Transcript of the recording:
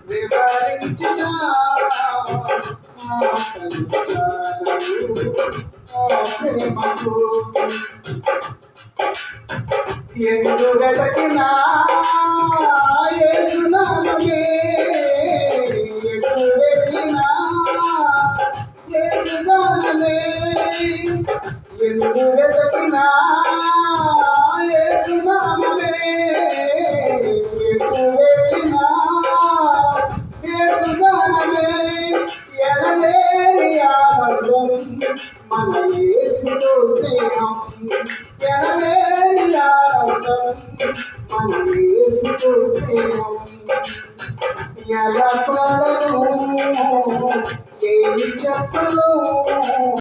వివరించిన ప్రేమకు ఎందు వెతకినా యేసునామమే, ఎటు వెళ్ళినా యేసుగానమే. ఎందు వెతకినా యేసునామమే, ఎటు వెళ్ళినా యేసుగానమే. ఎనలేని ఆనందం మన యేసుతో స్నేహం, ఎనలేని ఆనందం మన యేసుతో స్నేహం. ఎలా పడను ఏమి చెప్పను